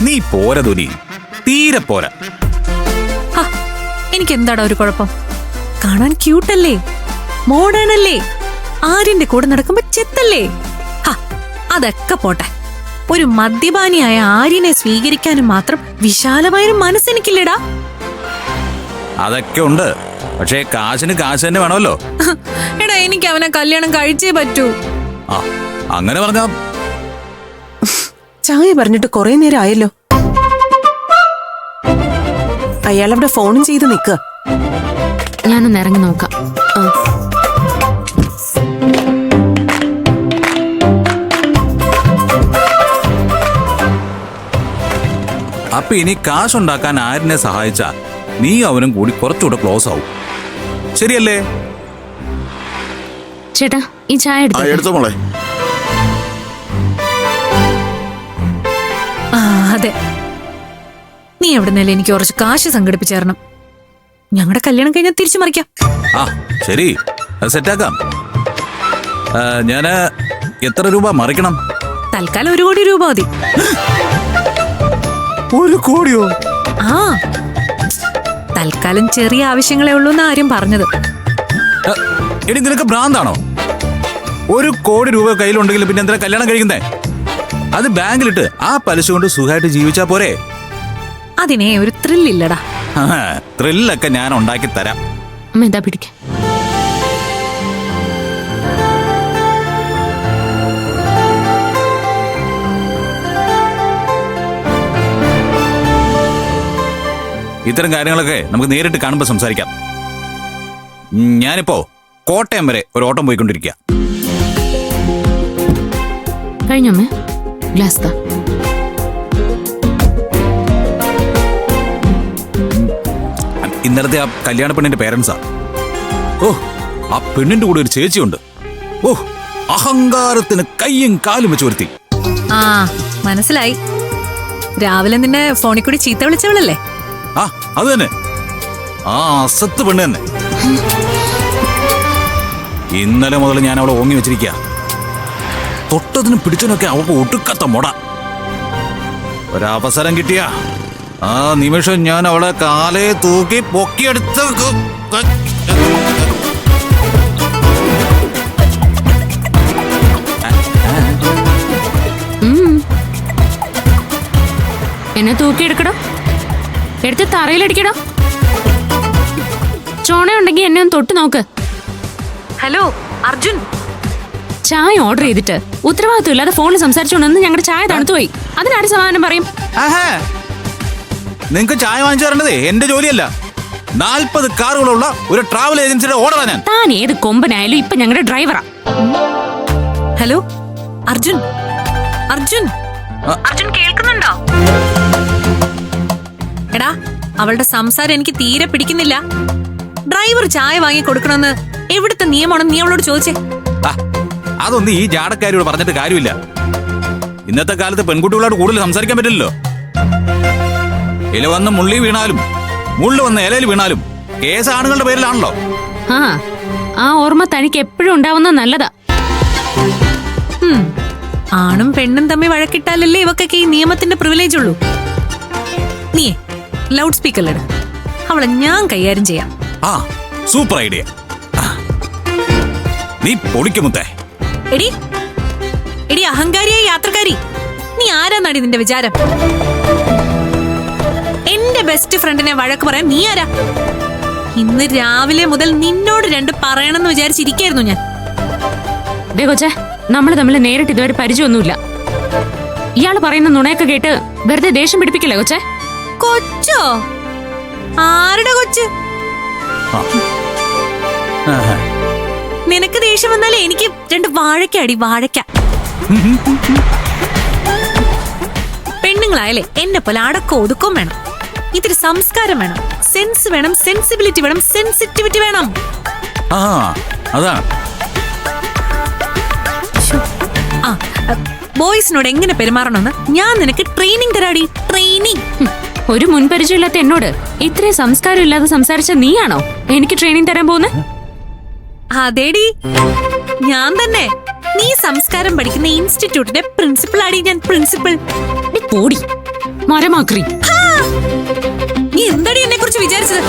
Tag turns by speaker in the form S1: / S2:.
S1: നീ പോരാ ധോനി, തീരെ പോരാ.
S2: എനിക്ക് എന്താടാ ഒരു കുഴപ്പം? കാണാൻ ക്യൂട്ടല്ലേ, മോഡേൺ അല്ലേ, ആര്യന്റെ കൂടെ നടക്കുമ്പോ ചെത്തല്ലേ? അതൊക്കെ പോട്ടെ, ഒരു മദ്യപാനിയായ ആര്യനെ സ്വീകരിക്കാനും മാത്രം വിശാലമായൊരു മനസ്സെനിക്കില്ലടാ.
S1: അതൊക്കെ ഉണ്ട്, പക്ഷേ കാശിന് കാശ് തന്നെ വേണമല്ലോ.
S2: എടാ, എനിക്ക് അവനെ കല്യാണം കഴിച്ചേ പറ്റൂ.
S1: അങ്ങനെ പറഞ്ഞാ
S3: ചായ പറഞ്ഞിട്ട് കുറെ നേരം ആയല്ലോ. അയാളവിടെ ഫോണും ചെയ്ത് നിൽക്കുക.
S4: ഞാനൊന്ന് ഇറങ്ങി നോക്കാം.
S1: അപ്പൊ ഇനി കാശുണ്ടാക്കാൻ ആരിനെ സഹായിച്ചാ നീ അവനും കൂടി കുറച്ചുകൂടെ ക്ലോസ് ആവും, ശരിയല്ലേ?
S4: ചേട്ടാ, ഈ ചായ
S5: എടുത്തോ മോളെ.
S2: അതെ, നീ എവിടുന്നല്ലേ എനിക്ക് കുറച്ച് കാശ് സംഘടിപ്പിച്ചു തരണം. ഞങ്ങളുടെ കല്യാണം കഴിഞ്ഞാൽ തിരിച്ചു മറിക്കാം.
S1: ശരി, അത് സെറ്റാക്കാം. ഞാന് എത്ര രൂപ മറിക്കണം?
S2: തൽക്കാലം 1 കോടി രൂപ മതി.
S1: 1 കോടിയോ?
S2: തൽക്കാലം ചെറിയ ആവശ്യങ്ങളെ ഉള്ളൂ എന്ന് ആരും പറഞ്ഞത്.
S1: എടി, നിനക്ക് ഭ്രാന്താണോ? 1 കോടി രൂപ കയ്യിലുണ്ടെങ്കിൽ പിന്നെ എന്തിനാ കല്യാണം കഴിക്കുന്നേ? അത് ബാങ്കിലിട്ട് ആ പലിശ കൊണ്ട് സുഖമായിട്ട് ജീവിച്ചാ പോരെ?
S2: അതിനെ ഒരു ത്രില്ലില്ലടാ.
S1: ത്രില്ലൊക്കെ ഞാൻ ഉണ്ടാക്കി തരാം.
S4: എന്താ പിടിക്ക?
S1: ഇത്തരം കാര്യങ്ങളൊക്കെ നമുക്ക് നേരിട്ട് കാണുമ്പോൾ സംസാരിക്കാം. ഞാനിപ്പോ കോട്ടയം വരെ ഒരു ഓട്ടം പോയിക്കൊണ്ടിരിക്കുക.
S4: കഴിഞ്ഞമ്മേ, ഗ്ലാസ് താ.
S1: ഇന്നലത്തെ ആ കല്യാണ പെണ്ണിന്റെ പേരൻസാ. ആ പെണ്ണിന്റെ കൂടെ ഒരു ചേച്ചിയുണ്ട്. അഹങ്കാരത്തിന് കയ്യും കാലും വെച്ച് വരുത്തി.
S2: മനസ്സിലായി. രാവിലെ നിന്നെ ഫോണിൽ കൂടി ചീത്ത വിളിച്ചവളല്ലേ?
S1: അത് തന്നെ, ആ അസത്ത് പെണ്ണ് തന്നെ. ഇന്നലെ മുതൽ ഞാൻ അവളെ ഓങ്ങി വെച്ചിരിക്കുക. തൊട്ടതിനും പിടിച്ചതിനൊക്കെ അവൾക്ക് ഒടുക്കത്ത മുട. ഒരവസരം കിട്ടിയ ആ നിമിഷം ഞാൻ അവളെ കാലേ തൂക്കി പൊക്കിയെടുത്ത്
S4: എന്നെ തൂക്കിയെടുക്കടോ, എടുത്ത് തറയിലടിക്കടോ. ചോണയുണ്ടെങ്കിൽ എന്നെ ഒന്ന് തൊട്ട് നോക്ക്.
S2: ഹലോ അർജുൻ,
S4: ചായ ഓർഡർ ചെയ്തിട്ട് ഉത്തരവാദിത്വം ഇല്ലാതെ ഫോണിൽ സംസാരിച്ചോണ്ടെന്ന് ഞങ്ങളുടെ ചായ തണുത്തുപോയി. അതിനാര് സമാധാനം പറയും?
S1: നിങ്ങക്ക് ചായ വാങ്ങിച്ചു തരേണ്ടതേ എന്റെ ജോലിയല്ല. 40 കാറുകളുള്ള ഒരു ട്രാവൽ ഏജൻസിയുടെ ഓർഡറാ ഞാൻ.
S4: താൻ ഏത് കൊമ്പനായാലും ഇപ്പൊ ഞങ്ങളുടെ ഡ്രൈവറാ.
S2: ഹലോ അർജുൻ, അർജുൻ, അർജുൻ കേൾക്കുന്നുണ്ടോ? എടാ, അവളുടെ സംസാരം എനിക്ക് തീരെ പിടിക്കുന്നില്ല. ഡ്രൈവർ ചായ വാങ്ങി കൊടുക്കണമെന്ന് എവിടുത്തെ നിയമമാണെന്ന് നീ അവളോട് ചോദിച്ചേ.
S1: അതൊന്നും ഈ ജാടക്കാരിയോട് പറഞ്ഞിട്ട് കാര്യമില്ല. ഇന്നത്തെ കാലത്ത് പെൺകുട്ടികളോട് കൂടുതൽ സംസാരിക്കാൻ പറ്റില്ലല്ലോ. ഇല വന്ന് മുള്ളി വീണാലും മുള്ളു വന്ന് ഇലയിൽ വീണാലും കേസ് ആണുങ്ങളുടെ പേരിലാണല്ലോ.
S4: ആ ഓർമ്മ തനിക്ക് എപ്പോഴും ഉണ്ടാവുന്ന നല്ലതാ.
S2: ആണും പെണ്ണും തമ്മിൽ വഴക്കിട്ടാലല്ലേ ഇവക്കൊക്കെ ഈ നിയമത്തിന്റെ പ്രിവിലേജ് ഉള്ളൂ. നീയേ ലൗഡ് സ്പീക്കറിലിട്, അവളെ ഞാൻ കൈകാര്യം ചെയ്യാം.
S1: Super idea. നീ പൊളിക്കുമുത്തേ.
S2: എടി എടി അഹങ്കാരിയായ യാത്രക്കാരി, നീ ആരാന്നാടി നിന്റെ വിചാരം? എന്റെ ബെസ്റ്റ് ഫ്രണ്ടിനെ വഴക്ക് പറയാൻ നീ ആരാ? ഇന്ന് രാവിലെ മുതൽ നിന്നോട് 2 പറയണമെന്ന് വിചാരിച്ചിരിക്കായിരുന്നു ഞാൻ.
S4: ദേ കൊച്ചേ, നമ്മൾ തമ്മിൽ നേരിട്ട് ഇതുവരെ പരിചയമൊന്നുമില്ല. ഇയാള് പറയുന്ന നുണയൊക്കെ കേട്ട് വെറുതെ ദേഷ്യം പിടിപ്പിക്കില്ലേ കൊച്ചേ?
S2: കൊച്ചോ? ആരുടെ കൊച്ച്? നിനക്ക് ദേഷ്യം വന്നാലേ എനിക്ക് 2 വാഴയ്ക്ക അടി, വാഴയ്ക്ക. പെണ്ണുങ്ങളായാലേ എന്നെ പോലെ അടക്കം ഒതുക്കം വേണം, ഇത്തിരി സംസ്കാരം വേണം, സെൻസ് വേണം, സെൻസിബിലിറ്റി വേണം, സെൻസിറ്റിവിറ്റി വേണം.
S1: അതാണ്
S2: ബോയ്സിനോട് എങ്ങനെ പെരുമാറണമെന്ന് ഞാൻ നിനക്ക് ട്രെയിനിങ് തരാടി, ട്രെയിനിങ്.
S4: ഒരു മുൻപരിചയമില്ലാത്ത എന്നോട് ഇത്രയും സംസ്കാരം ഇല്ലാതെ സംസാരിച്ച നീയാണോ എനിക്ക് ട്രെയിനിങ് തരാൻ പോകുന്നത്?
S2: അതേടി, ഞാൻ തന്നെ. നീ സംസ്കാരം പഠിക്കുന്ന ഇൻസ്റ്റിറ്റ്യൂട്ടിന്റെ പ്രിൻസിപ്പൾ ആടി ഞാൻ, പ്രിൻസിപ്പൾ.
S4: പോടി. മരമാക്രി.
S2: നീ എന്താടി എന്നെ കുറിച്ച് വിചാരിച്ചത്?